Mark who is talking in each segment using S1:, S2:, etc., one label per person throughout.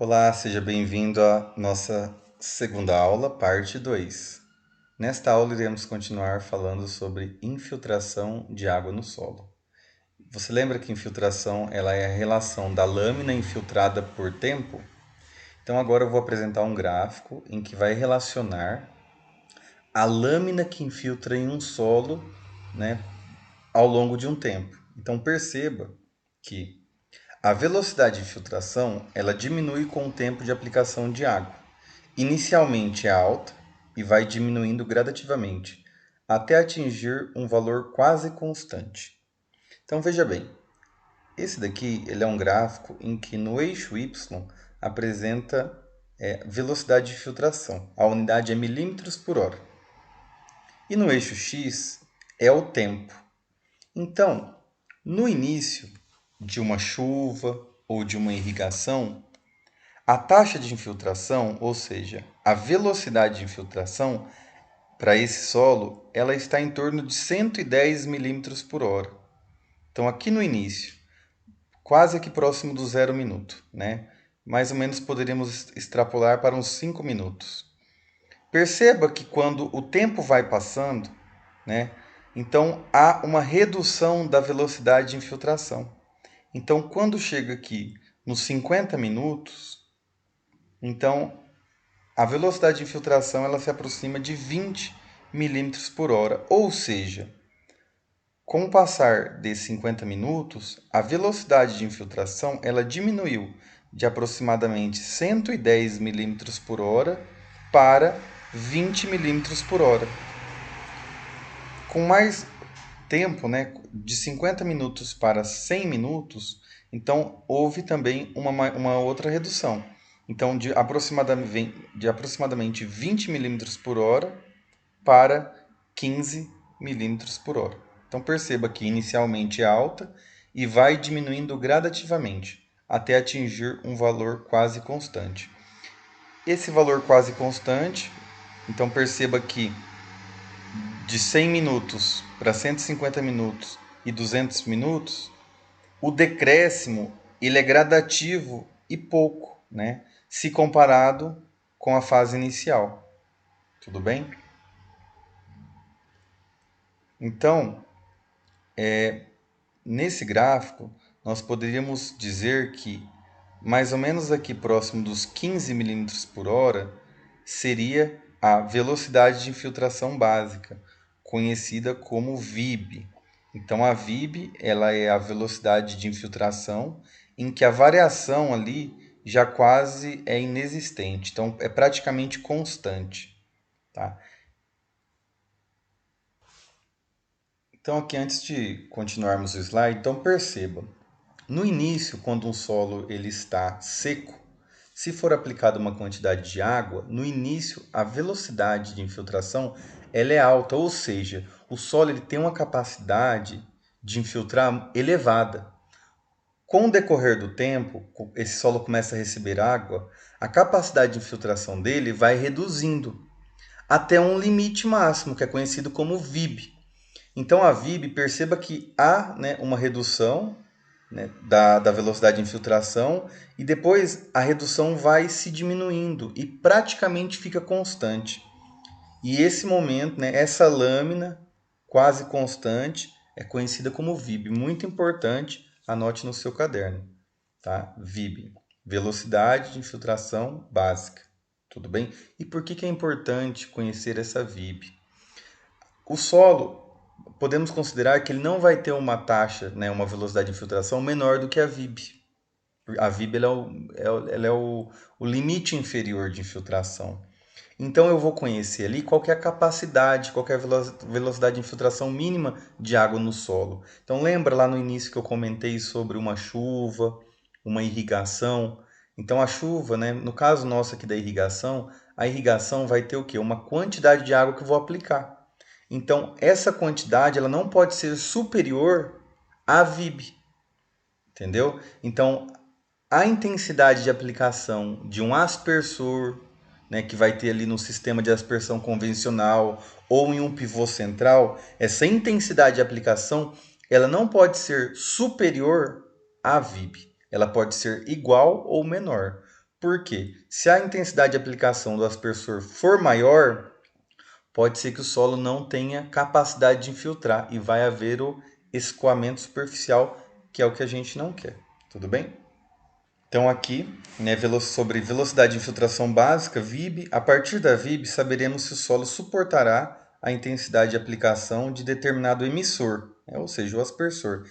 S1: Olá, seja bem-vindo à nossa segunda aula, parte 2. Nesta aula, iremos continuar falando sobre infiltração de água no solo. Você lembra que infiltração ela é a relação da lâmina infiltrada por tempo? Então, agora eu vou apresentar um gráfico em que vai relacionar a lâmina que infiltra em um solo, né, ao longo de um tempo. Então, perceba que a velocidade de infiltração ela diminui com o tempo de aplicação de água. Inicialmente é alta e vai diminuindo gradativamente até atingir um valor quase constante. Então veja bem, esse daqui ele é um gráfico em que no eixo y apresenta velocidade de filtração. A unidade é milímetros por hora. E no eixo x é o tempo. Então, no início de uma chuva ou de uma irrigação, a taxa de infiltração, ou seja, a velocidade de infiltração para esse solo, ela está em torno de 110 milímetros por hora. Então, aqui no início, quase aqui próximo do 0 minuto, né? Mais ou menos poderíamos extrapolar para uns 5 minutos. Perceba que quando o tempo vai passando, né? Então, há uma redução da velocidade de infiltração. Então, quando chega aqui nos 50 minutos, então a velocidade de infiltração ela se aproxima de 20 milímetros por hora, ou seja, com o passar de 50 minutos, a velocidade de infiltração ela diminuiu de aproximadamente 110 milímetros por hora para 20 milímetros por hora. Com mais tempo, né, de 50 minutos para 100 minutos, então houve também uma outra redução. Então, de aproximadamente 20 milímetros por hora para 15 milímetros por hora. Então, perceba que inicialmente é alta e vai diminuindo gradativamente até atingir um valor quase constante. Esse valor quase constante, então perceba que de 100 minutos para 150 minutos e 200 minutos, o decréscimo ele é gradativo e pouco, né? Se comparado com a fase inicial. Tudo bem? Então, nesse gráfico, nós poderíamos dizer que mais ou menos aqui próximo dos 15 milímetros por hora seria a velocidade de infiltração básica, conhecida como VIB. Então a VIB ela é a velocidade de infiltração em que a variação ali já quase é inexistente, então é praticamente constante, tá? Então aqui antes de continuarmos o slide, então perceba, no início, quando um solo ele está seco, se for aplicada uma quantidade de água, no início a velocidade de infiltração ela é alta, ou seja, o solo ele tem uma capacidade de infiltrar elevada. Com o decorrer do tempo, esse solo começa a receber água, a capacidade de infiltração dele vai reduzindo até um limite máximo, que é conhecido como VIB. Então a VIB, perceba que há, né, uma redução, né, da velocidade de infiltração e depois a redução vai se diminuindo e praticamente fica constante. E esse momento, né, essa lâmina quase constante é conhecida como VIB. Muito importante, anote no seu caderno, tá? VIB, velocidade de infiltração básica. Tudo bem? E por que é importante conhecer essa VIB? O solo, podemos considerar que ele não vai ter uma taxa, né, uma velocidade de infiltração menor do que a VIB. A VIB ela é o limite inferior de infiltração. Então eu vou conhecer ali qual que é a capacidade, qual que é a velocidade de infiltração mínima de água no solo. Então lembra lá no início que eu comentei sobre uma chuva, uma irrigação. Então a chuva, né, no caso nosso aqui da irrigação, a irrigação vai ter o quê? Uma quantidade de água que eu vou aplicar. Então essa quantidade ela não pode ser superior à VIB, entendeu? Então a intensidade de aplicação de um aspersor, né, que vai ter ali no sistema de aspersão convencional ou em um pivô central, essa intensidade de aplicação ela não pode ser superior à VIB. Ela pode ser igual ou menor. Por quê? Se a intensidade de aplicação do aspersor for maior, pode ser que o solo não tenha capacidade de infiltrar e vai haver o escoamento superficial, que é o que a gente não quer. Tudo bem? Então aqui, né, sobre velocidade de infiltração básica, VIB, a partir da VIB saberemos se o solo suportará a intensidade de aplicação de determinado emissor, né, ou seja, o aspersor,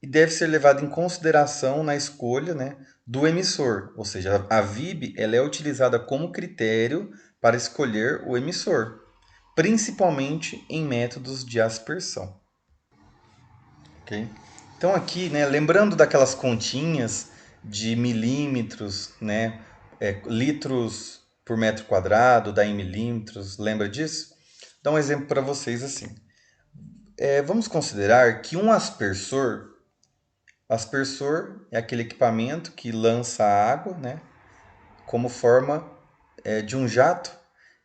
S1: e deve ser levado em consideração na escolha, né, do emissor, ou seja, a VIB ela é utilizada como critério para escolher o emissor, principalmente em métodos de aspersão. Ok? Então aqui, né, lembrando daquelas continhas de milímetros, né, litros por metro quadrado, dá em milímetros, lembra disso? Dá um exemplo para vocês assim. Vamos considerar que um aspersor é aquele equipamento que lança água, né, como forma de um jato,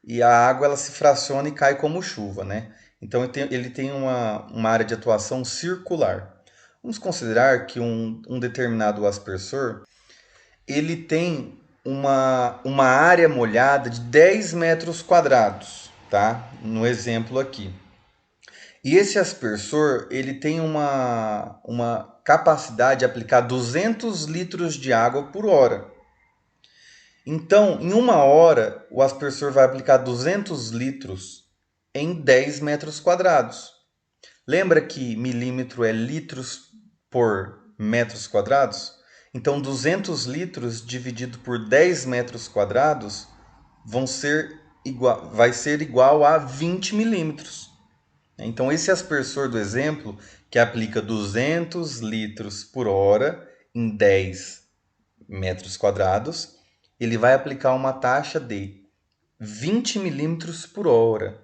S1: e a água ela se fraciona e cai como chuva, né? Então ele tem uma área de atuação circular. Vamos considerar que um determinado aspersor ele tem uma área molhada de 10 metros quadrados, tá? No exemplo aqui. E esse aspersor ele tem uma capacidade de aplicar 200 litros de água por hora. Então, em uma hora, o aspersor vai aplicar 200 litros em 10 metros quadrados. Lembra que milímetro é litros por metros quadrados? Então, 200 litros dividido por 10 metros quadrados vai ser igual a 20 milímetros. Então, esse aspersor do exemplo, que aplica 200 litros por hora em 10 metros quadrados, ele vai aplicar uma taxa de 20 milímetros por hora.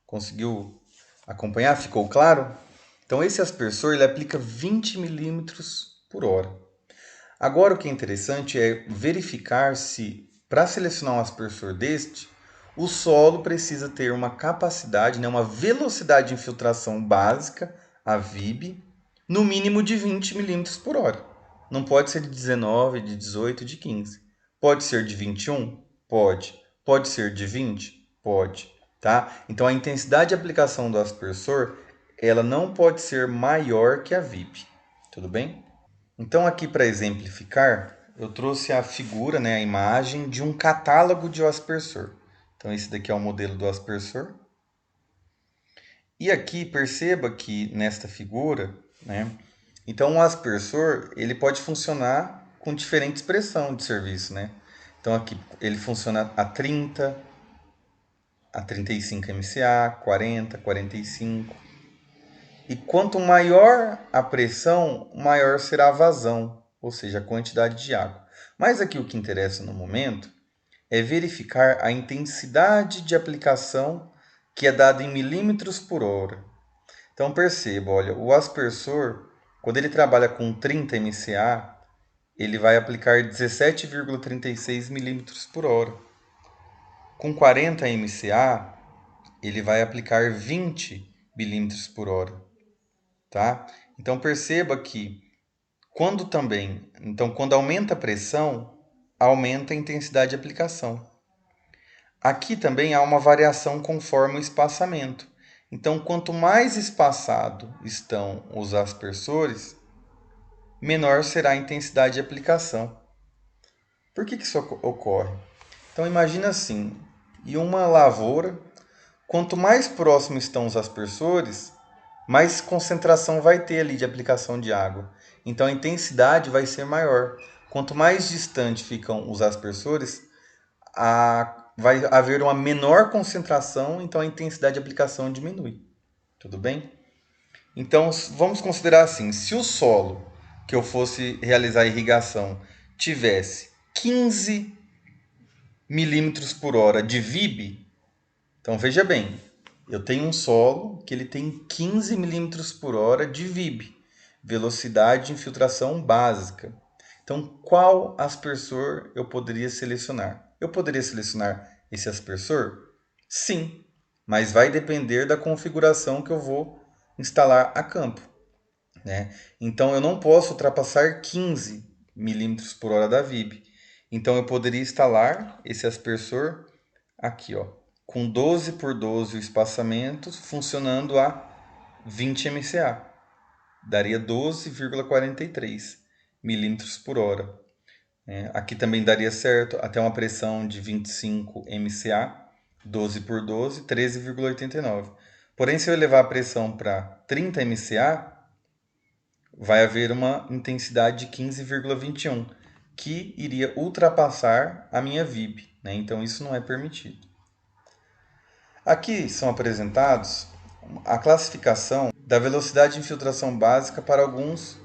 S1: Conseguiu acompanhar? Ficou claro? Então esse aspersor ele aplica 20 milímetros por hora. Agora o que é interessante é verificar se, para selecionar um aspersor deste, o solo precisa ter uma capacidade, né, uma velocidade de infiltração básica, a VIB, no mínimo de 20 milímetros por hora. Não pode ser de 19, de 18, de 15. Pode ser de 21? Pode. Pode ser de 20? Pode. Tá? Então a intensidade de aplicação do aspersor ela não pode ser maior que a VIP. Tudo bem? Então aqui para exemplificar, eu trouxe a figura, né, a imagem de um catálogo de aspersor. Então esse daqui é o modelo do aspersor. E aqui perceba que nesta figura, né, então o aspersor ele pode funcionar com diferente pressão de serviço, né? Então aqui ele funciona a 30, a 35 MCA, 40, 45. E quanto maior a pressão, maior será a vazão, ou seja, a quantidade de água. Mas aqui o que interessa no momento é verificar a intensidade de aplicação que é dada em milímetros por hora. Então perceba, olha, o aspersor, quando ele trabalha com 30 MCA, ele vai aplicar 17,36 milímetros por hora. Com 40 MCA, ele vai aplicar 20 milímetros por hora. Tá? Então perceba que quando aumenta a pressão, aumenta a intensidade de aplicação. Aqui também há uma variação conforme o espaçamento. Então, quanto mais espaçado estão os aspersores, menor será a intensidade de aplicação. Por que isso ocorre? Então, imagina assim, em uma lavoura, quanto mais próximo estão os aspersores, mais concentração vai ter ali de aplicação de água. Então, a intensidade vai ser maior. Quanto mais distante ficam os aspersores, vai haver uma menor concentração, então a intensidade de aplicação diminui. Tudo bem? Então, vamos considerar assim, se o solo que eu fosse realizar a irrigação tivesse 15 milímetros por hora de VIB, então veja bem, eu tenho um solo que ele tem 15 milímetros por hora de VIB, velocidade de infiltração básica. Então, qual aspersor eu poderia selecionar? Eu poderia selecionar esse aspersor? Sim, mas vai depender da configuração que eu vou instalar a campo, né? Então, eu não posso ultrapassar 15 milímetros por hora da VIB. Então eu poderia instalar esse aspersor aqui, ó, com 12 por 12 o espaçamento, funcionando a 20 MCA. Daria 12,43 milímetros por hora. Aqui também daria certo até uma pressão de 25 MCA, 12 por 12, 13,89. Porém, se eu elevar a pressão para 30 MCA, vai haver uma intensidade de 15,21, que iria ultrapassar a minha VIP, né? Então isso não é permitido. Aqui são apresentados a classificação da velocidade de infiltração básica para alguns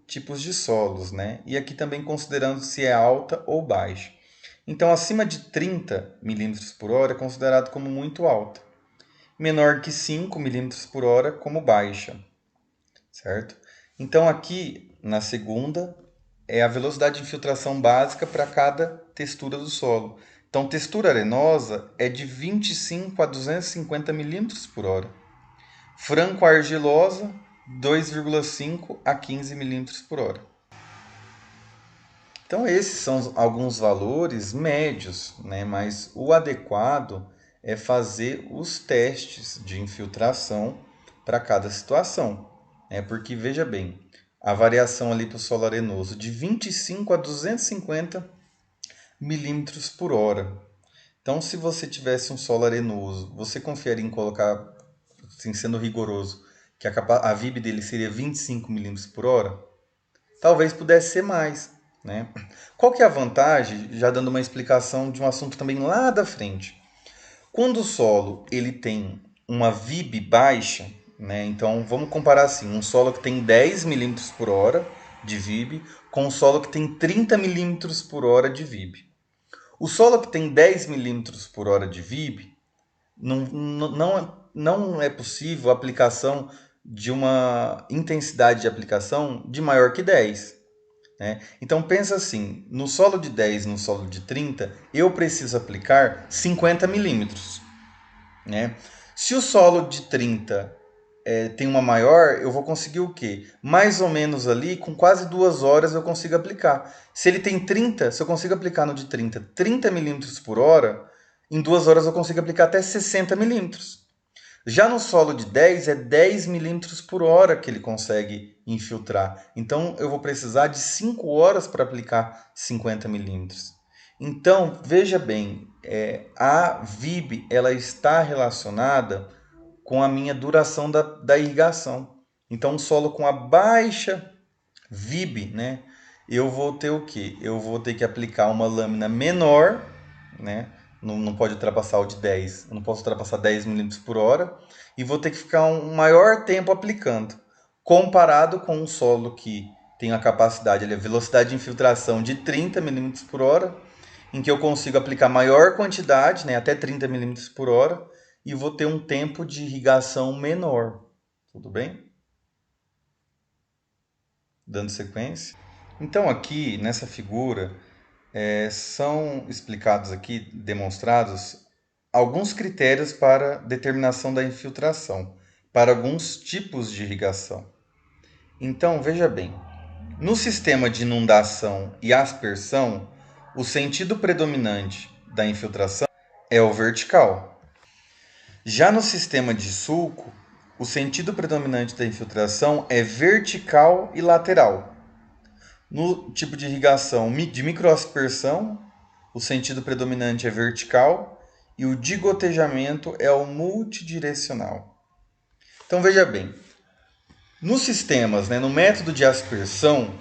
S1: tipos de solos, né? E aqui também considerando se é alta ou baixa. Então, acima de 30 milímetros por hora é considerado como muito alta. Menor que 5 milímetros por hora como baixa, certo? Então, aqui na segunda é a velocidade de infiltração básica para cada textura do solo. Então, textura arenosa é de 25 a 250 milímetros por hora. Franco-argilosa, 2,5 a 15 milímetros por hora. Então, esses são alguns valores médios, né? Mas o adequado é fazer os testes de infiltração para cada situação. Porque, veja bem, a variação ali para o solo arenoso de 25 a 250 milímetros por hora. Então, se você tivesse um solo arenoso, você confiaria em colocar, assim, sendo rigoroso, que a VIB dele seria 25 milímetros por hora? Talvez pudesse ser mais, né? Qual que é a vantagem, já dando uma explicação de um assunto também lá da frente? Quando o solo ele tem uma VIB baixa, né? Então vamos comparar assim, um solo que tem 10 milímetros por hora de VIB com um solo que tem 30 milímetros por hora de VIB. O solo que tem 10 milímetros por hora de VIB, não é possível a aplicação de uma intensidade de aplicação de maior que 10. Né? Então pensa assim, no solo de 10 e no solo de 30, eu preciso aplicar 50 milímetros. Né? Se o solo de 30 tem uma maior, eu vou conseguir o quê? Mais ou menos ali, com quase 2 horas eu consigo aplicar. Se ele tem 30, se eu consigo aplicar no de 30 milímetros por hora, em 2 horas eu consigo aplicar até 60 milímetros. Já no solo de 10 é 10 milímetros por hora que ele consegue infiltrar. Então eu vou precisar de 5 horas para aplicar 50 milímetros. Então veja bem, a VIB ela está relacionada com a minha duração da irrigação. Então um solo com a baixa VIB, né, eu vou ter o quê? Eu vou ter que aplicar uma lâmina menor, né? Não pode ultrapassar o de 10, eu não posso ultrapassar 10 milímetros por hora, e vou ter que ficar um maior tempo aplicando, comparado com um solo que tem a capacidade, a velocidade de infiltração de 30 milímetros por hora, em que eu consigo aplicar maior quantidade, né, até 30 milímetros por hora, e vou ter um tempo de irrigação menor. Tudo bem? Dando sequência. Então aqui, nessa figura, são explicados aqui, demonstrados, alguns critérios para determinação da infiltração, para alguns tipos de irrigação. Então, veja bem, no sistema de inundação e aspersão, o sentido predominante da infiltração é o vertical. Já no sistema de sulco, o sentido predominante da infiltração é vertical e lateral. No tipo de irrigação de microaspersão, o sentido predominante é vertical e o de gotejamento é o multidirecional. Então veja bem, nos sistemas, né, no método de aspersão,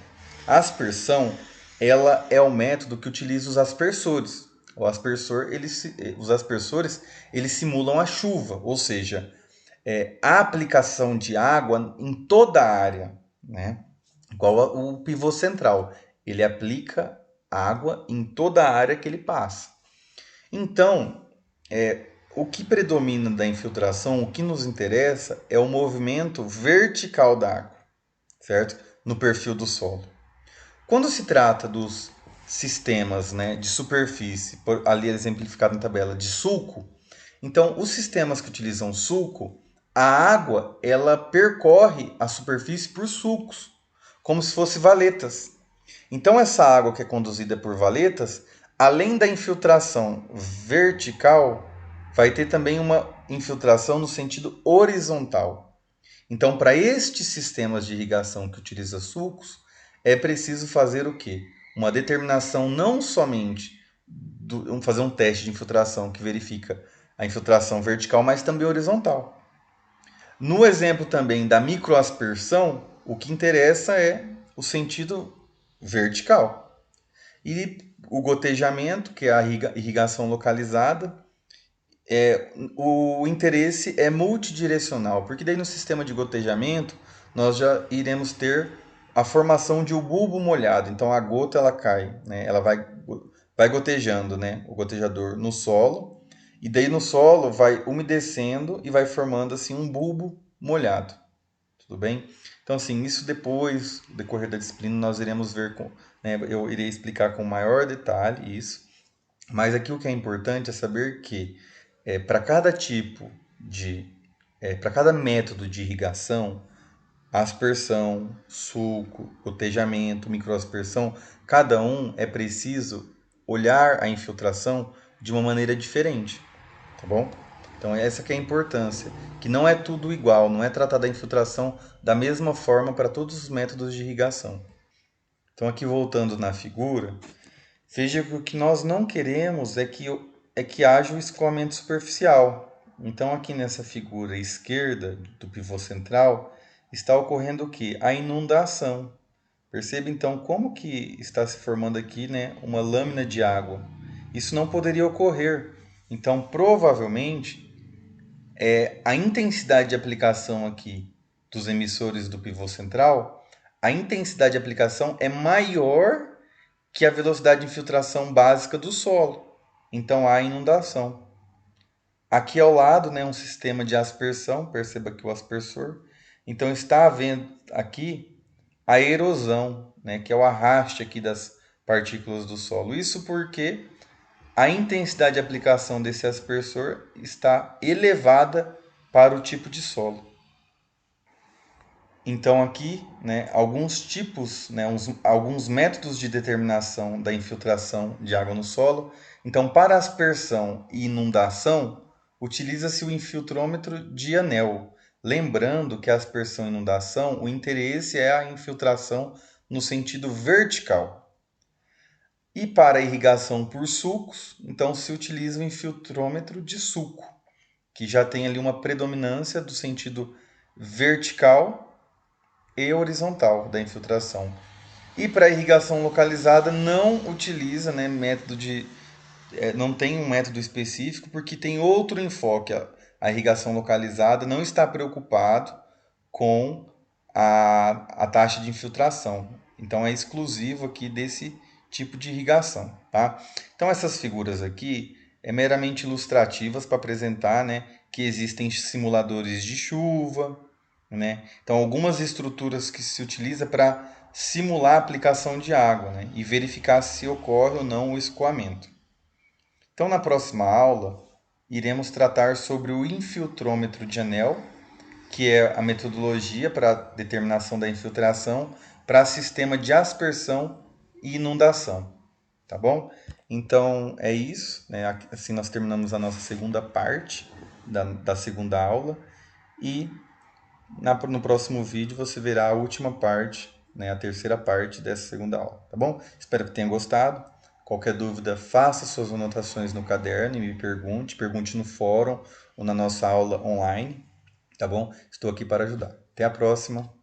S1: a aspersão ela é o método que utiliza os aspersores. Os aspersores eles simulam a chuva, ou seja, a aplicação de água em toda a área, né? Igual o pivô central, ele aplica água em toda a área que ele passa. Então, o que predomina da infiltração, o que nos interessa é o movimento vertical da água, certo? No perfil do solo. Quando se trata dos sistemas, né, de superfície, ali exemplificado na tabela, de sulco, então os sistemas que utilizam sulco, a água ela percorre a superfície por sulcos, como se fossem valetas. Então essa água que é conduzida por valetas, Além da infiltração vertical, vai ter também uma infiltração no sentido horizontal. Então, para estes sistemas de irrigação que utiliza sulcos, é preciso fazer o quê? Uma determinação não somente vamos fazer um teste de infiltração que verifica a infiltração vertical, mas também horizontal. No exemplo também da microaspersão, o que interessa é o sentido vertical. E o gotejamento, que é a irrigação localizada, o interesse é multidirecional, porque daí no sistema de gotejamento nós já iremos ter a formação de um bulbo molhado. Então a gota ela cai, né? Ela vai gotejando, né? O gotejador no solo, e daí no solo vai umedecendo e vai formando assim um bulbo molhado. Tudo bem? Então assim, isso depois, no decorrer da disciplina, nós iremos ver né, eu irei explicar com maior detalhe isso. Mas aqui o que é importante é saber que para cada tipo para cada método de irrigação, aspersão, sulco, gotejamento, microaspersão, cada um é preciso olhar a infiltração de uma maneira diferente, tá bom? Então essa que é a importância, que não é tudo igual, não é tratada a infiltração da mesma forma para todos os métodos de irrigação. Então aqui voltando na figura, veja que o que nós não queremos é que haja o escoamento superficial. Então, aqui nessa figura esquerda do pivô central, está ocorrendo o que? A inundação. Perceba então como que está se formando aqui, né, uma lâmina de água. Isso não poderia ocorrer. Então, provavelmente, a intensidade de aplicação aqui dos emissores do pivô central, a intensidade de aplicação é maior que a velocidade de infiltração básica do solo. Então há inundação. Aqui ao lado, né, um sistema de aspersão, perceba que o aspersor. Então está havendo aqui a erosão, né, que é o arraste aqui das partículas do solo. Isso porque a intensidade de aplicação desse aspersor está elevada para o tipo de solo. Então aqui, né, alguns tipos, né, alguns métodos de determinação da infiltração de água no solo. Então, para aspersão e inundação, utiliza-se o infiltrômetro de anel. Lembrando que a aspersão e inundação, o interesse é a infiltração no sentido vertical. E para a irrigação por sulcos, então se utiliza o infiltrômetro de sulco, que já tem ali uma predominância do sentido vertical e horizontal da infiltração. E para irrigação localizada não utiliza, né, não tem um método específico porque tem outro enfoque. A irrigação localizada não está preocupado com a taxa de infiltração. Então é exclusivo aqui desse tipo de irrigação, tá? Então essas figuras aqui é meramente ilustrativas para apresentar, né, que existem simuladores de chuva, né? Então, algumas estruturas que se utiliza para simular a aplicação de água, né? E verificar se ocorre ou não o escoamento. Então, na próxima aula, iremos tratar sobre o infiltrômetro de anel, que é a metodologia para a determinação da infiltração para sistema de aspersão e inundação. Tá bom? Então, é isso, né? Assim nós terminamos a nossa segunda parte da segunda aula. E no próximo vídeo você verá a última parte, né, a terceira parte dessa segunda aula, tá bom? Espero que tenha gostado. Qualquer dúvida, faça suas anotações no caderno e me pergunte no fórum ou na nossa aula online, tá bom? Estou aqui para ajudar. Até a próxima.